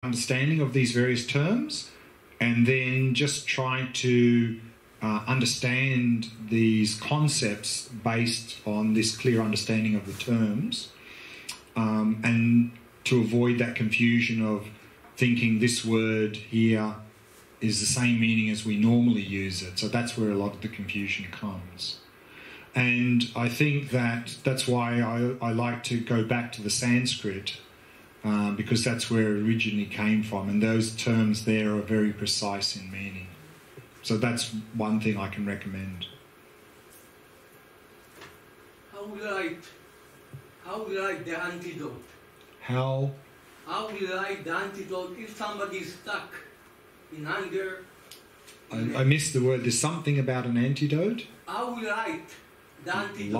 understanding of these various terms, and then just try to understand these concepts based on this clear understanding of the terms, and to avoid that confusion of thinking this word here is the same meaning as we normally use it. So that's where a lot of the confusion comes. And I think that's why I like to go back to the Sanskrit, because that's where it originally came from, and those terms there are very precise in meaning. So that's one thing I can recommend. How will I write the antidote? How will I write the antidote if somebody is stuck in anger? I missed the word. There's something about an antidote. How will I write the antidote?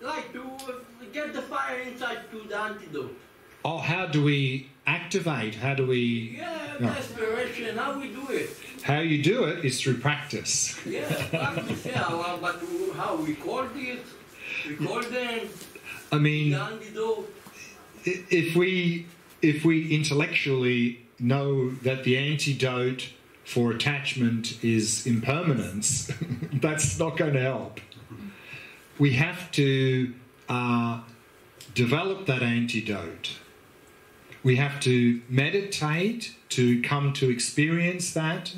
Light to get the fire inside to the antidote. Oh, how do we activate? How do we... Yeah, desperation, how we do it. How you do it is through practice. Yeah, practice, yeah, but how we record it, record them, I mean, the antidote. If we intellectually know that the antidote for attachment is impermanence, that's not going to help. We have to develop that antidote. We have to meditate to come to experience that,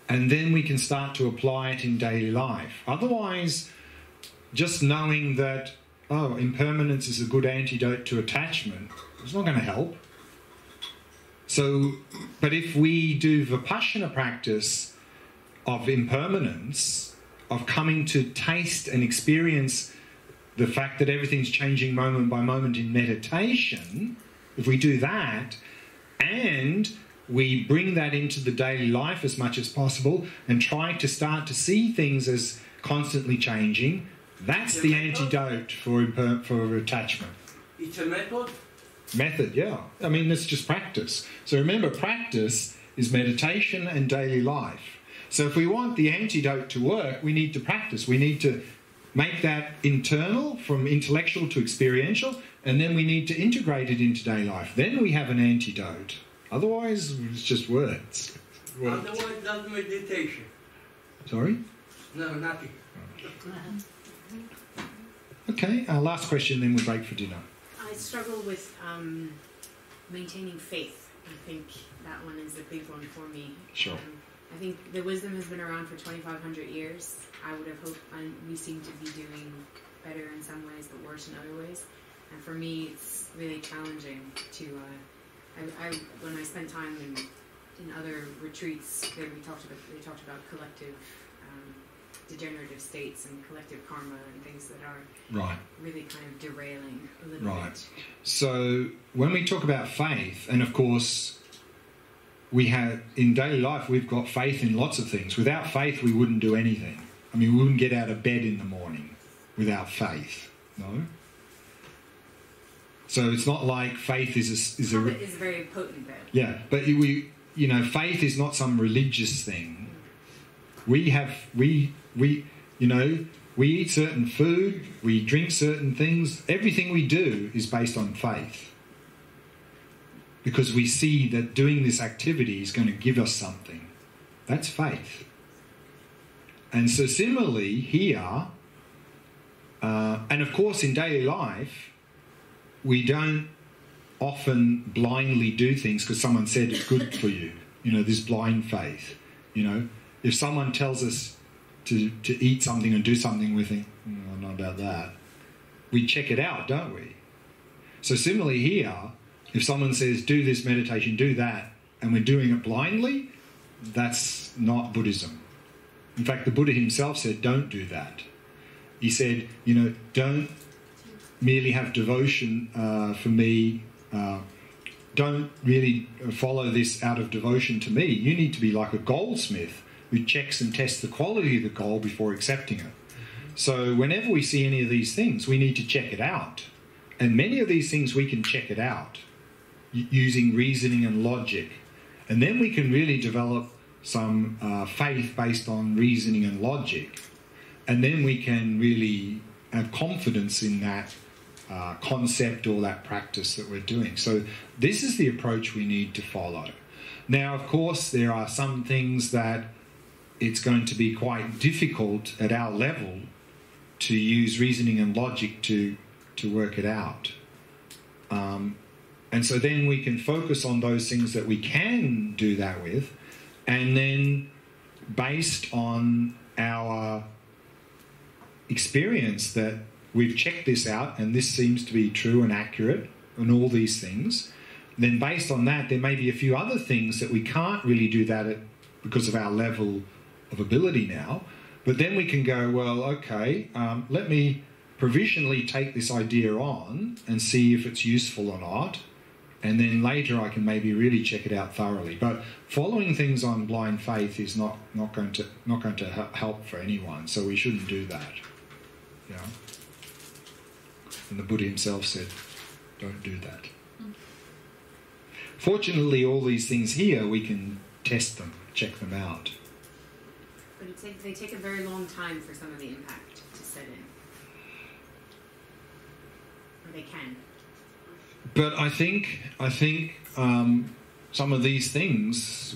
and then we can start to apply it in daily life. Otherwise, just knowing that, oh, impermanence is a good antidote to attachment, it's not going to help. So, but if we do Vipassana practice of impermanence, of coming to taste and experience the fact that everything's changing moment by moment in meditation, if we do that, and we bring that into the daily life as much as possible and try to start to see things as constantly changing, that's the antidote for attachment. It's a method? Method, yeah. I mean, it's just practice. So remember, practice is meditation and daily life. So if we want the antidote to work, we need to practice. We need to make that internal, from intellectual to experiential, and then we need to integrate it into daily life. Then we have an antidote. Otherwise, it's just words. Otherwise, that's meditation. Sorry? No, nothing. Okay, last question, then we'll break for dinner. I struggle with maintaining faith. I think that one is a big one for me. Sure. I think the wisdom has been around for 2,500 years. I would have hoped, and we seem to be doing better in some ways, but worse in other ways. And for me, it's really challenging to. When I spent time in other retreats, they talked about collective degenerative states and collective karma and things that are really kind of derailing a little bit. So when we talk about faith, and of course we have in daily life, we've got faith in lots of things. Without faith, we wouldn't do anything. I mean, we wouldn't get out of bed in the morning without faith. No. So it's not like faith is very potent there. Yeah, but faith is not some religious thing. We eat certain food, we drink certain things. Everything we do is based on faith, because we see that doing this activity is going to give us something. That's faith. And so similarly here, and of course in daily life, we don't often blindly do things because someone said it's good for you. This blind faith. If someone tells us to eat something and do something, we think, I don't know about that. We check it out, don't we? So similarly here, if someone says, do this meditation, do that, and we're doing it blindly, that's not Buddhism. In fact, the Buddha himself said, don't do that. He said, don't merely have devotion for me. Don't really follow this out of devotion to me. You need to be like a goldsmith who checks and tests the quality of the gold before accepting it. So whenever we see any of these things, we need to check it out. And many of these things we can check it out using reasoning and logic. And then we can really develop some faith based on reasoning and logic. And then we can really have confidence in that concept or that practice that we're doing. So this is the approach we need to follow. Now, of course, there are some things that it's going to be quite difficult at our level to use reasoning and logic to work it out. And so then we can focus on those things that we can do that with, and then based on our experience that we've checked this out and this seems to be true and accurate and all these things, then based on that there may be a few other things that we can't really do that because of our level of ability now, but then we can go, well, okay, let me provisionally take this idea on and see if it's useful or not, and then later I can maybe really check it out thoroughly. But following things on blind faith is not going to help for anyone, so we shouldn't do that. You know? And the Buddha himself said, don't do that. Fortunately, all these things here, we can test them, check them out. But they take a very long time for some of the impact to set in. Or they can. But I think some of these things,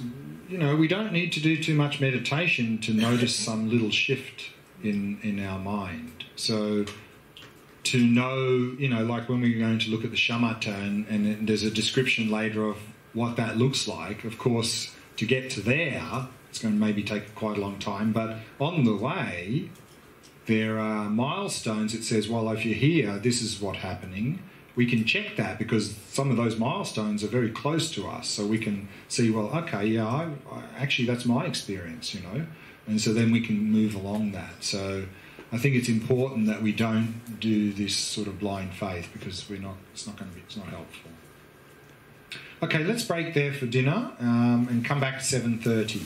you know, we don't need to do too much meditation to notice some little shift in our mind. So to know, you know, like when we're going to look at the Shamatha and there's a description later of what that looks like, of course, to get to there, it's going to maybe take quite a long time, but on the way, there are milestones. It says, well, if you're here, this is what's happening. We can check that because some of those milestones are very close to us, so we can see, well, okay, yeah, I actually, that's my experience, you know, and so then we can move along that. So I think it's important that we don't do this sort of blind faith because it's not helpful. Okay, let's break there for dinner and come back at 7:30.